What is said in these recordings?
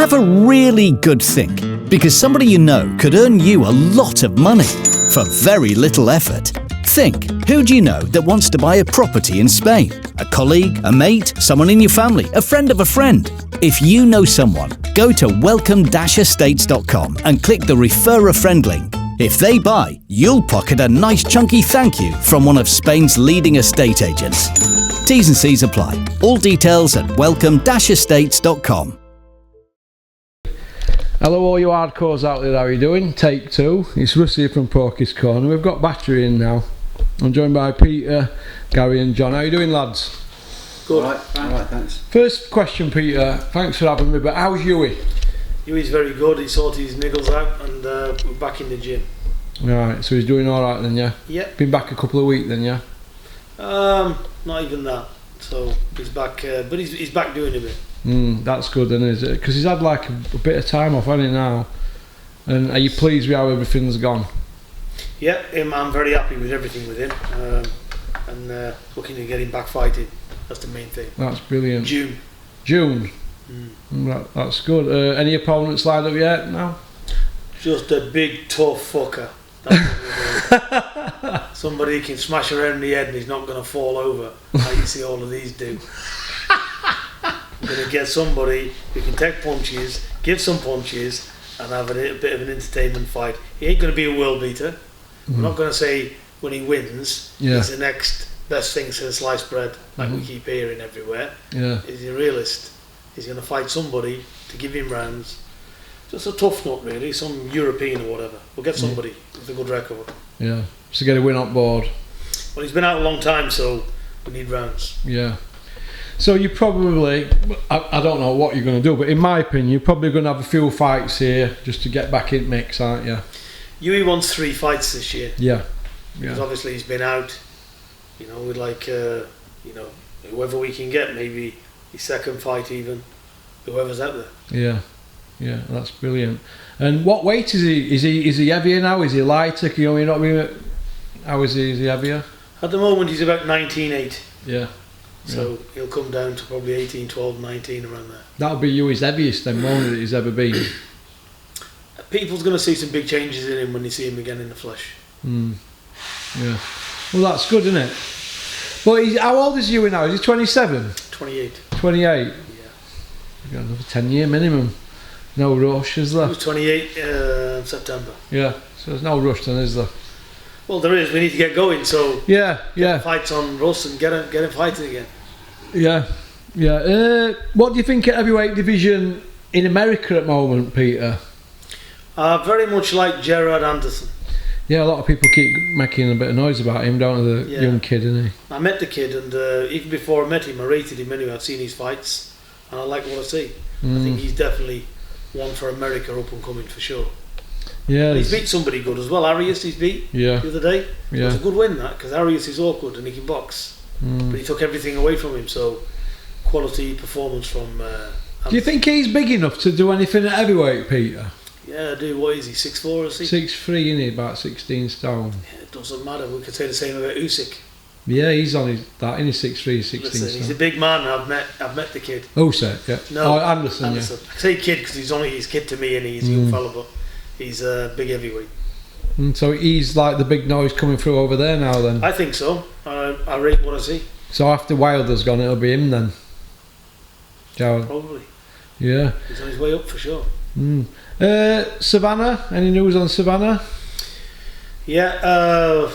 Have a really good think, because somebody you know could earn you a lot of money for very little effort. Think, who do you know that wants to buy a property in Spain? A colleague, a mate, someone in your family, a friend of a friend? If you know someone, go to welcome-estates.com and click the Refer a Friend link. If they buy, you'll pocket a nice chunky thank you from one of Spain's leading estate agents. T's and C's apply. All details at welcome-estates.com. Hello all you hardcores out there, how are you doing? Take two. It's Russ here from Porky's Corner. We've got battery in now. I'm joined by Peter, Gary and John. How are you doing, lads? Good. All right, thanks. First question, Peter. Thanks for having me, but how's Huey? Huey's very good. He sorted his niggles out and we're back in the gym. Right, so he's doing alright then, yeah? Yep. Been back a couple of weeks then, yeah? Not even that. So he's back, but he's back doing a bit. That's good then, is it? Because he's had like a bit of time off, hasn't he, now? And are you pleased with how everything's gone? Yeah, I'm very happy with everything with him. And looking to get him back fighting. That's the main thing. That's brilliant. June. That's good. Any opponents lined up yet now? Just a big tough fucker. That's what we're doing. Somebody can smash around the head and he's not going to fall over like you see all of these do. I'm going to get somebody who can take punches, give some punches and have a bit of an entertainment fight. He ain't going to be a world beater. I'm not going to say when he wins he's the next best thing since sliced bread like we keep hearing everywhere. He's a realist. He's going to fight somebody to give him rounds. Just a tough nut really, some European or whatever. We'll get somebody with a good record. Yeah, to get a win on board. Well, he's been out a long time, so we need rounds. Yeah. So you probably, I don't know what you're going to do, but in my opinion, you're probably going to have a few fights here just to get back in mix, aren't you? Huey wants 3 fights this year. Yeah. Because obviously he's been out. You know, we'd like, whoever we can get, maybe his second fight even, whoever's out there. Yeah, that's brilliant. And what weight is he? Is he heavier now? Is he lighter? You're not being, how is he? Is he heavier? At the moment he's about 19.8. Yeah. So he'll come down to probably 18, 12, 19 around there. That'll be Huey's heaviest then, won't it, he's ever been? People's going to see some big changes in him when they see him again in the flesh. Yeah. Well, that's good, isn't it? But how old is Huey now? Is he 27? 28. 28? Yeah. You've got another 10 year minimum. No rush, is there? He was 28 in September. Yeah, so there's no rush then, is there? Well, there is. We need to get going, so yeah. Fights on Russ and get him fighting again. Yeah. What do you think of heavyweight division in America at the moment, Peter? Very much like Gerard Anderson. Yeah, a lot of people keep making a bit of noise about him, don't they? The young kid, isn't he? I met the kid, and even before I met him, I rated him anyway. I've seen his fights, and I like what I see. I think he's definitely one for America, up and coming for sure. Yeah, and he's beat somebody good as well. Arias he's beat the other day. It was a good win, that, because Arias is awkward and he can box, but he took everything away from him. So quality performance from. Do you think he's big enough to do anything at heavyweight, Peter? Yeah, I do. What is he? 6'4" or 6'? 6'3", isn't he? About 16 stone. Yeah, it doesn't matter. We could say the same about Usyk. Yeah, he's on that. In his 6'3", 16 Listen, stone. he's a big man. I've met the kid. Usyk, yeah. No, Anderson. Yeah. I say kid because he's only his kid to me, and he's a young fella, but he's a big heavyweight. So he's like the big noise coming through over there now. Then I think so. I rate what I see. So after Wilder's gone, it'll be him then. Probably. Yeah. He's on his way up for sure. Savannah, any news on Savannah? Yeah,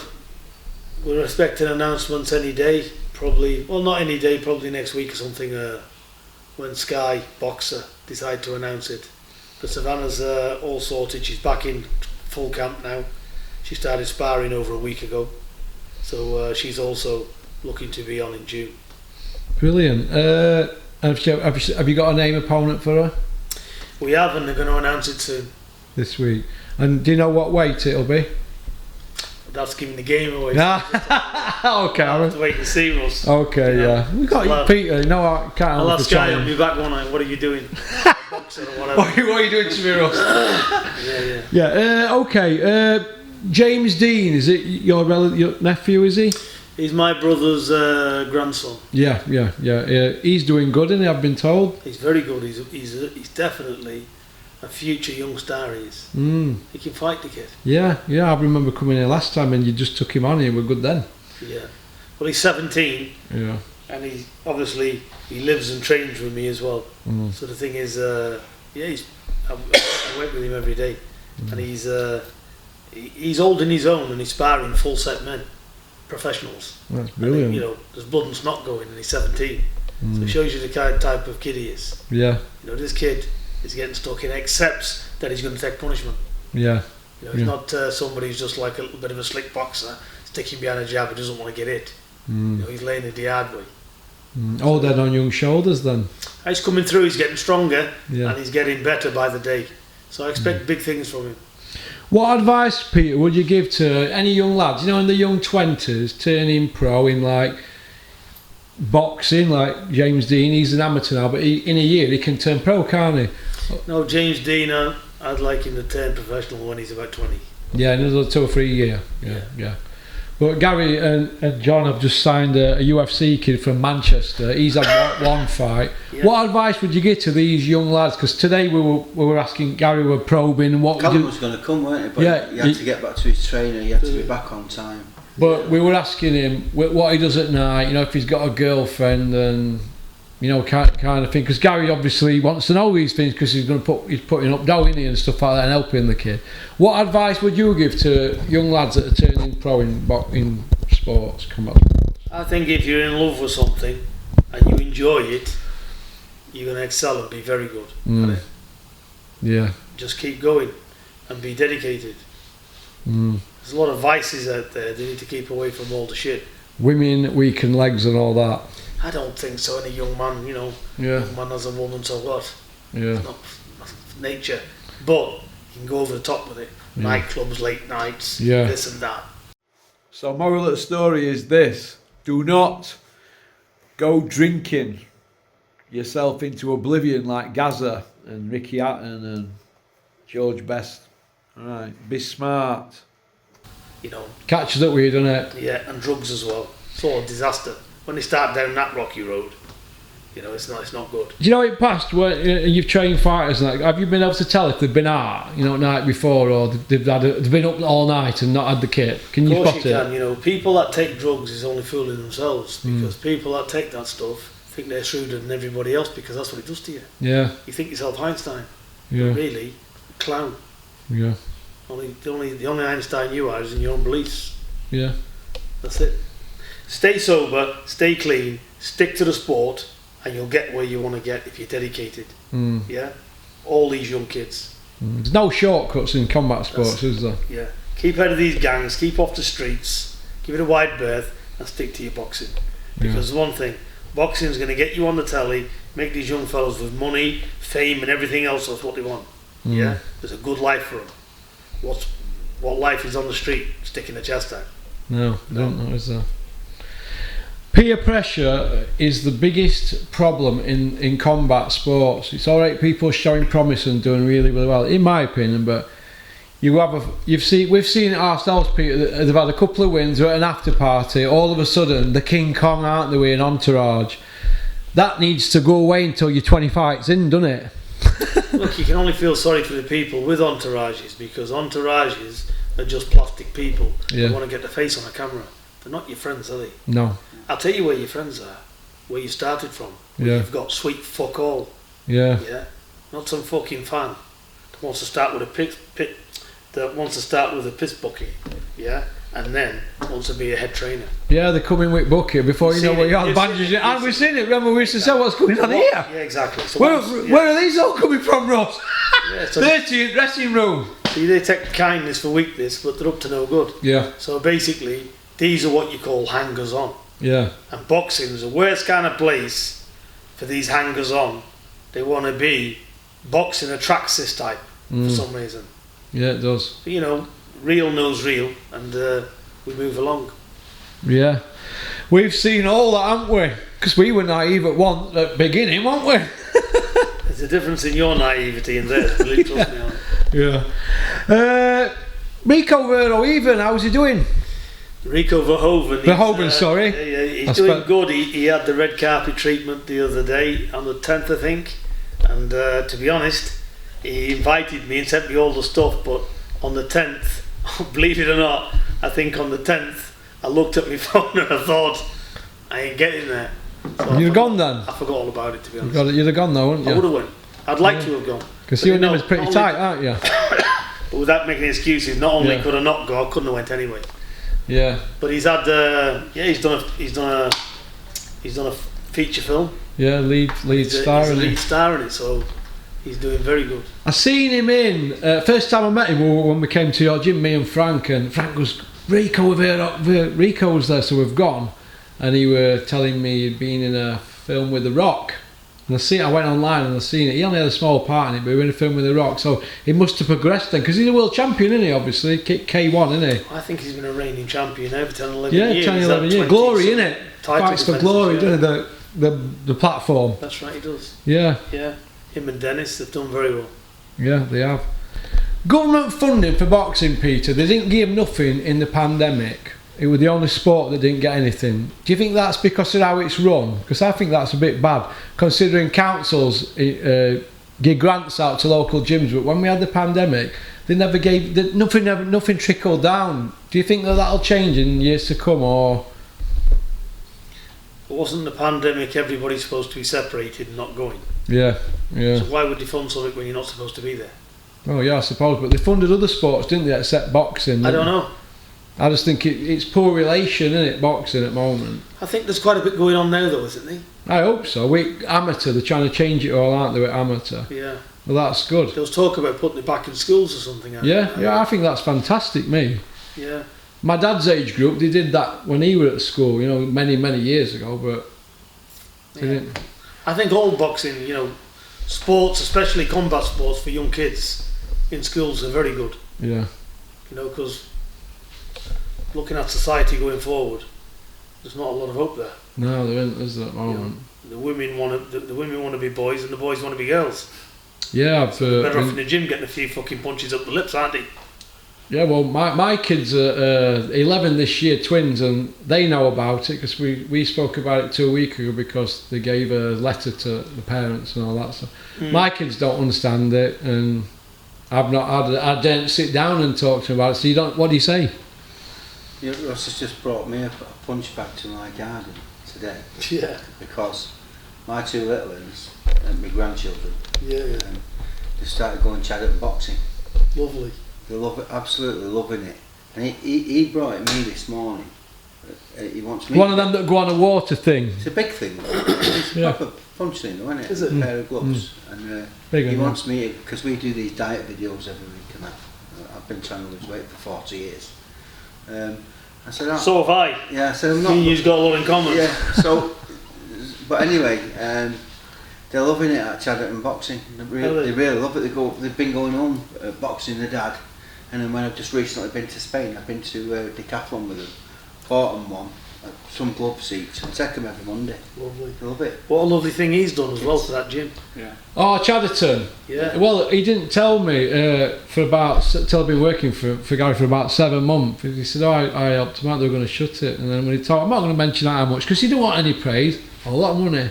we're expecting announcements any day, probably, well not any day, probably next week or something, when Sky Boxer decide to announce it. But Savannah's all sorted, she's back in full camp now. She started sparring over a week ago, so she's also looking to be on in June. Brilliant. Have you got a name opponent for her? We have, and they're going to announce it soon. This week. And do you know what weight it'll be? That's giving the game away. Okay, I'll have to wait and see, Russ. Okay, yeah. We got you, Peter. You know I can't. I'll ask Sky on me back one night. What are you doing? Boxer or whatever. What are you doing to me, Russ? Yeah. Okay. James Dean, is it your nephew? Is he? He's my brother's grandson. Yeah. He's doing good, and I've been told. He's very good. He's definitely a future young star. He is. He can fight the kid. Yeah. I remember coming here last time, and you just took him on. He was good then. Yeah. Well, he's 17. Yeah. And he obviously he lives and trains with me as well. So the thing is, I work with him every day, and he's holding his own and he's sparring full set men, professionals. That's brilliant. And, there's blood and snot going, and he's 17, so it shows you the type of kid he is. Yeah. This kid is getting stuck in, accepts that he's going to take punishment. Yeah. He's not somebody who's just like a little bit of a slick boxer, sticking behind a jab who doesn't want to get hit. He's laying it the hard way. All dead on young shoulders then. He's coming through, he's getting stronger, Yeah. and he's getting better by the day. So I expect big things from him. What advice, Peter, would you give to any young lads, in the young 20s, turning pro in like boxing, like James Dean? He's an amateur now, but in a year he can turn pro, can't he? No, James Dean, I'd like him to turn professional when he's about 20. Yeah, another 2 or 3 years. Yeah. But Gary and John have just signed a UFC kid from Manchester. He's had one fight. Yeah. What advice would you give to these young lads? Because today we were asking, Gary were probing what Callum was going to come, weren't he? But he had to get back to his trainer. He had to be back on time. But we were asking him what he does at night. If he's got a girlfriend and kind of thing. Because Gary obviously wants to know these things because he's putting up dough in and stuff like that and helping the kid. What advice would you give to young lads that are turning pro in sports, combat sports? I think if you're in love with something and you enjoy it, you're going to excel and be very good at it. Yeah. Just keep going and be dedicated. There's a lot of vices out there. They need to keep away from all the shit. Women, weakened legs and all that. I don't think so. Any young man, young man has a woman, so what? Yeah. It's not nature. But you can go over the top with it. Nightclubs, late nights, this and that. So moral of the story is this: do not go drinking yourself into oblivion like Gaza and Ricky Hatton and George Best. Alright, be smart. Catches up with you, doesn't it? Yeah, and drugs as well. It's all a disaster. When they start down that rocky road, it's not good. Do you know it passed when you've trained fighters? Have you been able to tell if they've been out, night before, or they've been up all night and not had the kit? Can you spot it? Of course you can. People that take drugs is only fooling themselves, because people that take that stuff think they're shrewder than everybody else, because that's what it does to you. Yeah. You think yourself Einstein. Yeah. But really, clown. Yeah. The only Einstein you are is in your own beliefs. Yeah. That's it. Stay sober, stay clean, stick to the sport, and you'll get where you want to get if you're dedicated. Yeah? All these young kids. There's no shortcuts in combat sports, is there? Yeah. Keep out of these gangs, keep off the streets, give it a wide berth, and stick to your boxing. Because one thing, boxing is going to get you on the telly, make these young fellas with money, fame, and everything else. That's what they want. Yeah? There's a good life for them. What life is on the street? Sticking the chest out. No, don't know, is there? Peer pressure is the biggest problem in combat sports. It's alright, people showing promise and doing really, really well, in my opinion, but we've seen it ourselves, Peter. They've had a couple of wins, we're at an after party, all of a sudden the King Kong, aren't they, in Entourage? That needs to go away until you're 20 fights in, doesn't it? Look, you can only feel sorry for the people with entourages, because entourages are just plastic people who want to get their face on a camera. They're not your friends, are they? No. I'll tell you where your friends are, where you started from. Where you've got sweet fuck all. Yeah. Not some fucking fan that wants to start with a piss bucket. Yeah. And then wants to be a head trainer. Yeah, they come in with bucket before you know what you're bandages. And we've seen it. Remember, we used to say what's going on here. Yeah, exactly. So where are these all coming from, Ross? So 30th dressing room. See, they take kindness for weakness, but they're up to no good. Yeah. So basically, these are what you call hangers on. Yeah. And boxing is the worst kind of place for these hangers on. They want to be boxing attracts this type for some reason. Yeah, it does. But, real knows real, and we move along. Yeah. We've seen all that, haven't we? Because we were naive at the beginning, weren't we? There's a difference in your naivety and theirs, believe trust me on it. Yeah. Rico Verno, even, how's he doing? Rico Verhoeven. Verhoeven, sorry. He's doing good. He had the red carpet treatment the other day on the 10th, I think. And to be honest, he invited me and sent me all the stuff. But on the 10th, believe it or not, I think on the 10th, I looked at my phone and I thought, I ain't getting there. So You'd have gone then? I forgot all about it, to be honest. You'd have gone though, wouldn't you? I would have went. I'd like to have gone. Because you and him was pretty tight, aren't you? But without making excuses, not only could I not go, I couldn't have went anyway. Yeah. But he's had, he's done a feature film. Yeah, lead star. He's a lead star in it, so he's doing very good. I seen him in first time I met him when we came to your gym, me and Frank goes, Rico was there, so we've gone, and he were telling me he'd been in a film with The Rock. And I went online and I seen it. He only had a small part in it, but he was in a film with The Rock, so he must have progressed then, because he's a world champion, isn't he? Obviously, K1, isn't he? I think he's been a reigning champion over 10, 11 years. Yeah, 10, 11 years. Glory, isn't it? Fights for Glory, doesn't he? The platform. That's right, he does. Yeah. Yeah. Him and Dennis have done very well. Yeah, they have. Government funding for boxing, Peter, they didn't give nothing in the pandemic. It was the only sport that didn't get anything. Do you think that's because of how it's run? Because I think that's a bit bad, considering councils give grants out to local gyms, but when we had the pandemic, they never gave, nothing trickled down. Do you think that'll change in years to come, or? Wasn't the pandemic everybody's supposed to be separated and not going? Yeah. So why would they fund something when you're not supposed to be there? Oh yeah, I suppose, but they funded other sports, didn't they, except boxing? I don't know. I just think it's poor relation, isn't it, boxing at the moment? I think there's quite a bit going on now though, isn't there? I hope so. Amateur, they're trying to change it all, aren't they, with amateur? Yeah. Well, that's good. There was talk about putting it back in schools or something. I think that's fantastic, me. Yeah. My dad's age group, they did that when he was at school, many, many years ago, but they didn't. I think all boxing, sports, especially combat sports for young kids in schools are very good. Yeah. Because looking at society going forward, there's not a lot of hope there. No, there isn't, is there, at the moment? The women want to be boys and the boys want to be girls. Yeah, better off in the gym getting a few fucking punches up the lips, aren't they? Yeah, well, my kids are 11 this year, twins, and they know about it because we spoke about it 2 weeks ago because they gave a letter to the parents and all that stuff. My kids don't understand it, and I didn't sit down and talk to them about it. So what do you say? Yeah, Ross has just brought me a punch back to my garden today. Yeah. Because my two little ones and my grandchildren, they started going Chaddock boxing. Lovely. They love it, absolutely loving it. And he brought it me this morning. He wants me. One of them that go on a water thing. It's a big thing. It's a proper punch thing, though, isn't it? Is it? A pair of gloves. And he wants me, because we do these diet videos every week, and I've been trying to lose weight for 40 years. I said, so have I. Yeah, I said, I'm not. You've got a lot in common. Yeah, so, but anyway, they're loving it at Chaddock and boxing. They really love it. They've been going home boxing their dad, and then when I've just recently been to Spain, I've been to Decathlon with them, bought them one, some gloves each, and take them every Monday. Lovely. They love it. What a lovely thing he's done as well for that gym. Yeah. Oh, Chadderton. Yeah. Well, he didn't tell me till I've been working for Gary for about 7 months. He said, I helped him out, they were going to shut it. And then when he told, I'm not going to mention how much, because he didn't want any praise, a lot of money.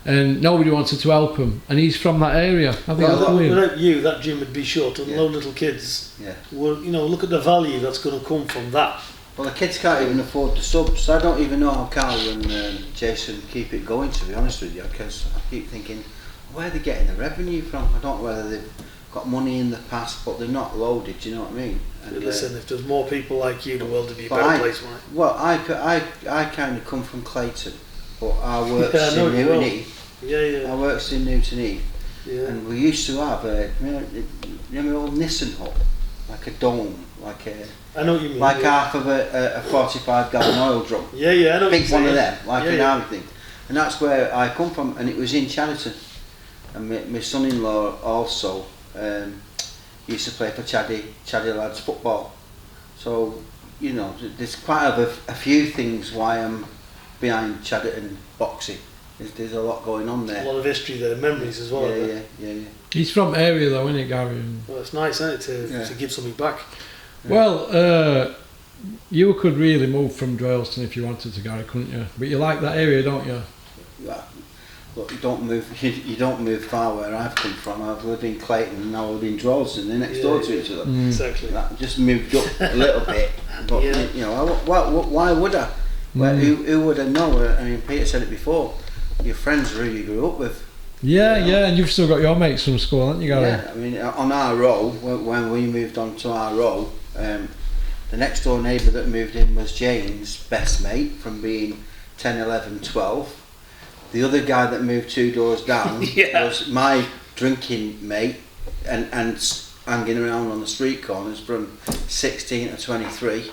And nobody wanted to help him, and he's from that area. I think without you, that gym would be shut, and low little kids. Yeah. Well, look at the value that's going to come from that. Well, the kids can't even afford the subs. I don't even know how Carl and Jason keep it going, to be honest with you, because I keep thinking, where are they getting the revenue from? I don't know whether they've got money in the past, but they're not loaded. Do you know what I mean? And, listen, if there's more people like you, the world would be a better place, mate. Well, I kind of come from Clayton. But I worked in Newton Heath. I worked in Newton Heath, and we used to have a, my old Nissan hut, like a dome, like a. I know what you mean. Like half of a 45-gallon oil drum. Yeah, I know. Big one of them, like an army thing, and that's where I come from, and it was in Chadderton, and my son-in-law also used to play for Chaddy lads football, so there's quite a few things why I'm behind Chadderton boxing. There's a lot going on there. A lot of history there, memories as well. Yeah. He's from area though, isn't it, Gary? Well, it's nice, isn't it, to give something back. Yeah. Well, You could really move from Droylsden if you wanted to, Gary, couldn't you? But you like that area, don't you? Yeah. Look, you don't move far where I've come from. I've lived in Clayton and now I live in Droylsden. They're next door to each other. Exactly. That just moved up a little bit, but you know, why would I? Well, who would I know? I mean, Peter said it before. Your friends are who you grew up with. Yeah, you know? yeah, and you've still got your mates from school, haven't you, Gary? Yeah, I mean, on our row, when we moved on to our row, the next door neighbour that moved in was Jane's best mate from being 10, 11, 12. The other guy that moved 2 doors down was my drinking mate and hanging around on the street corners from 16 to 23.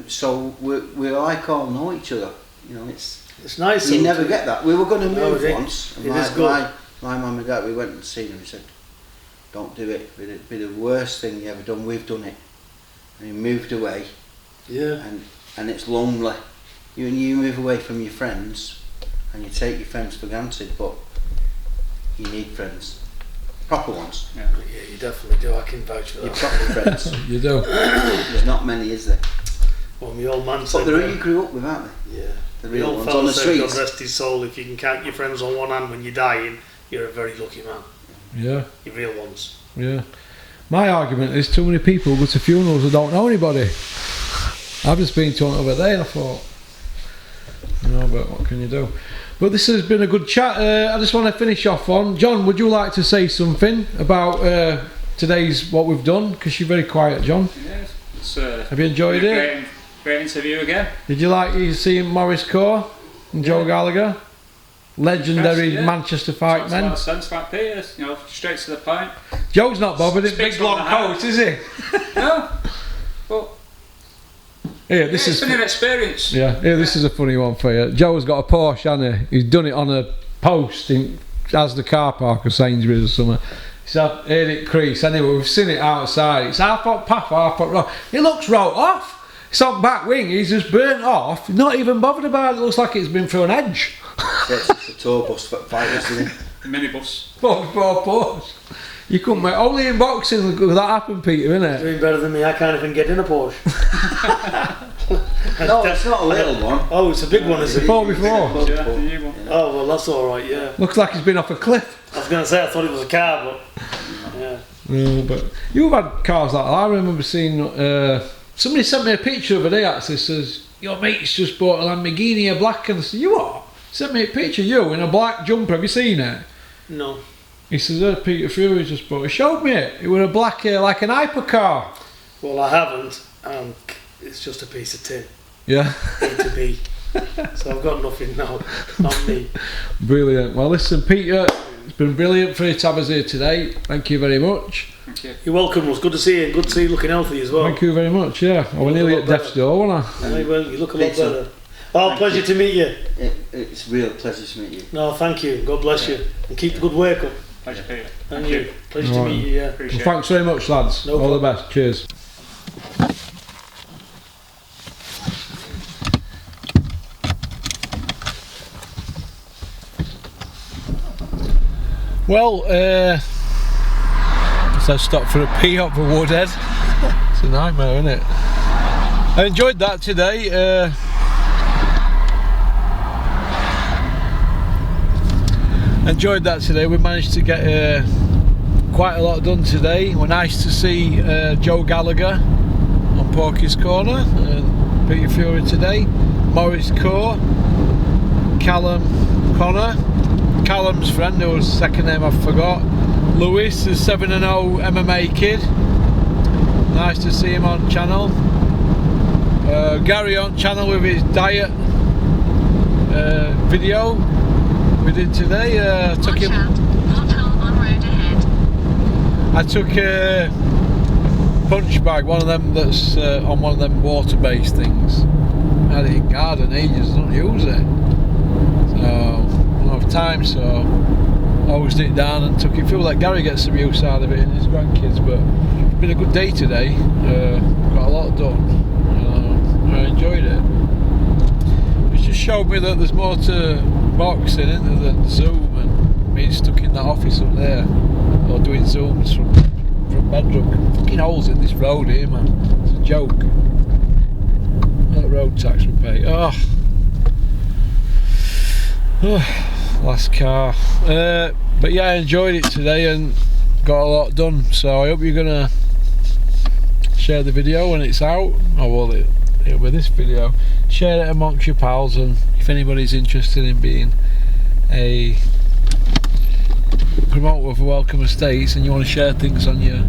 So we like all know each other. You know, it's nice. You never get that. We were going to move No, once. And it is good. my mum and dad, we went and seen them and said, don't do it. It'd be the worst thing you ever done. We've done it. And we moved away. Yeah. And it's lonely. You move away from your friends and you take your friends for granted, but you need friends. Proper ones. Yeah, you definitely do. I can vouch for Your that. proper friends. You do. There's not many, is there? Well, my old man But said. they're who you grew up with, aren't they? Yeah. The The real old ones fellow on the said, streets. God rest his soul, if you can count your friends on one hand when you're dying, you're a very lucky man. Yeah, Your real ones. yeah. My argument is too many people go to funerals that don't know anybody. I've just been to one over there and I thought, but what can you do? But this has been a good chat. I just want to finish off on, John, would you like to say something about today's, what we've done? Because you're very quiet, John. Yes. It's, Have you enjoyed it? Great interview again. Did you like seeing Maurice Core and Joe Gallagher? Legendary Yes, Manchester fight Talks a men. lot of sense like Peters, straight to the point. Joe's not bothered, it's Speaks big long on the hand. coat, is he? No, but Here, this it's is been an experience. yeah. Here, this is a funny one for you. Joe's got a Porsche, hasn't he? He's done it on a post as the car park of Sainsbury's or something. He's had it crease. Anyway, we've seen it outside. It's half up path, half up road. It looks wrote off. It's on back wing. He's just burnt off. Not even bothered about it. It looks like it's been through an edge. It's a tour bus for fighters, isn't it? Minibus. Four Porsche. You couldn't make only in boxing could that happen, Peter, innit? Doing better than me, I can't even get in a Porsche. No, it's not a little one. Oh, it's a big one, is it? Before. Yeah, the new one. Oh, well, that's alright, yeah. Looks like he's been off a cliff. I was going to say, I thought it was a car, but. Yeah. No, but you've had cars like that. I remember seeing somebody sent me a picture of a day actually. Says your mate's just bought a Lamborghini, a black, and I said, you what? Sent me a picture of you in a black jumper. Have you seen it? No. He says, Peter Fury just bought. He showed me it. It was a black, like an hypercar. Well, I haven't, and it's just a piece of tin. Yeah. A to B. So I've got nothing now. Not me. Brilliant. Well, listen, Peter, it's been brilliant for you to have us here today. Thank you very much. Thank you. You're welcome, Russ. Good to see you. Good to see you looking healthy as well. Thank you very much. Yeah. I was look a nearly lot at death's better. door, wasn't I? Yeah, well, you look a lot Pizza. better. Oh, pleasure to meet you. It's a real pleasure to meet you. No, thank you. God bless you. And keep the good work up. Pleasure, Peter. And Thank you. Pleasure to Right. meet you, yeah. Appreciate Well, thanks very much, lads. No All the problem. best. Cheers. Well, so I stopped for a pee up for Woodhead. It's a nightmare, isn't it? I enjoyed that today. We managed to get quite a lot done today. It was nice to see Joe Gallagher on Porky's Corner and Peter Fury today, Maurice Core, Callum Connor, Callum's friend whose second name I forgot, Lewis, the 7-0 MMA kid, nice to see him on channel, Gary on channel with his diet video we did today. Took him. I took a punch bag, one of them that's on one of them water-based things. I had it in garden ages, don't use it. So I don't have time, so I hosed it down and took it. Feel like Gary gets some use out of it and his grandkids, but it's been a good day today. Got a lot done. I enjoyed it. It just showed me that there's more to boxing, isn't there, than Zoom and being stuck in that office up there, or doing Zooms from bedroom. Fucking holes in this road here, man. It's a joke. road tax we pay. Oh, last car. But yeah, I enjoyed it today and got a lot done. So I hope you're gonna share the video when it's out. Oh well, it'll be this video. Share it amongst your pals, and if anybody's interested in being a promoter of Welcome Estates and you want to share things on your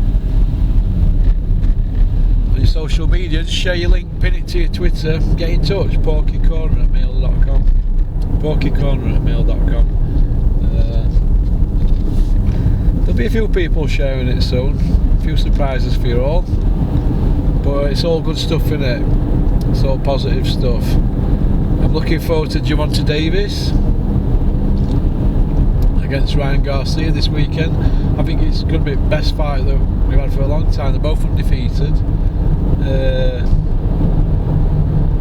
social media, just share your link, pin it to your Twitter, get in touch, porkycorner@mail.com, porkycorner@mail.com. There'll be a few people sharing it soon, a few surprises for you all, but it's all good stuff in it, it's all positive stuff. I'm looking forward to Javonte Davis against Ryan Garcia this weekend. I think it's going to be the best fight that we've had for a long time. They're both undefeated.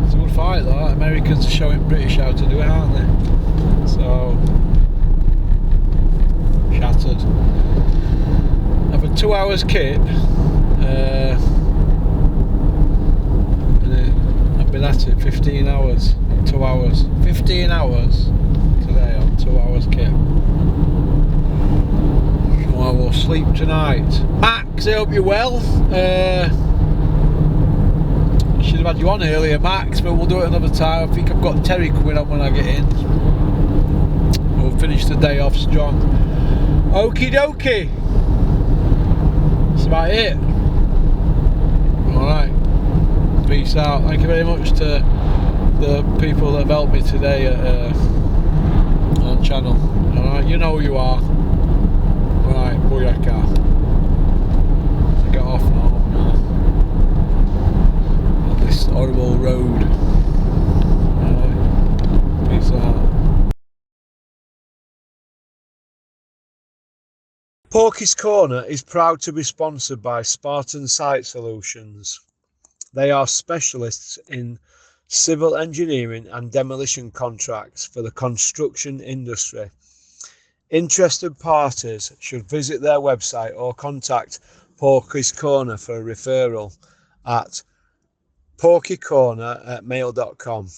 It's a good fight though. Americans are showing British how to do it, aren't they? So, shattered. I've had 2 hours kip, and I've been at it 15 hours on 2 hours. 15 hours today on 2 hours kip. So I will sleep tonight. Max, I hope you're well. Should have had you on earlier, Max, but we'll do it another time. I think I've got Terry coming on when I get in. We'll finish the day off strong. Okie dokie. That's about it. Alright. Peace out. Thank you very much to the people that have helped me today on channel. Alright, you know who you are. Alright, booyaka. Get off now. This horrible road. Peace out. Porky's Corner is proud to be sponsored by Spartan Site Solutions. They are specialists in civil engineering and demolition contracts for the construction industry. Interested parties should visit their website or contact Porky's Corner for a referral at porkycorner@mail.com.